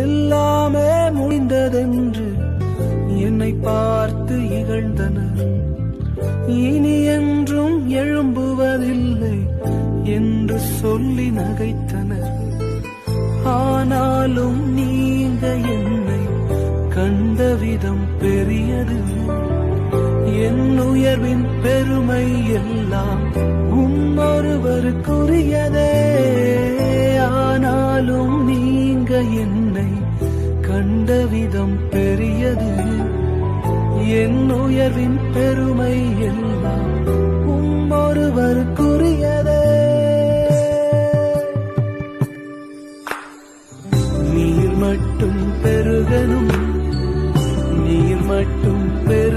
எல்லாமே முடிந்ததென்று என்னை பார்த்து இகழ்ந்தனர். இனி என்றும் எழும்புவதில்லை என்று சொல்லி நகைத்தனர். ஆனாலும் நீங்க என்னை கண்ட விதம் பெரியது. என் உயர்வின் பெருமை எல்லாம் ஒருவருக்குரியதே. ஆனாலும் நீங்க என்னை கண்ட விதம் பெரியது. என் உயர்வின் பெருமை எல்லாம் ஒருவருக்குரியதே. நீர் மட்டும் பெருகணும், நீர் மட்டும் பெரு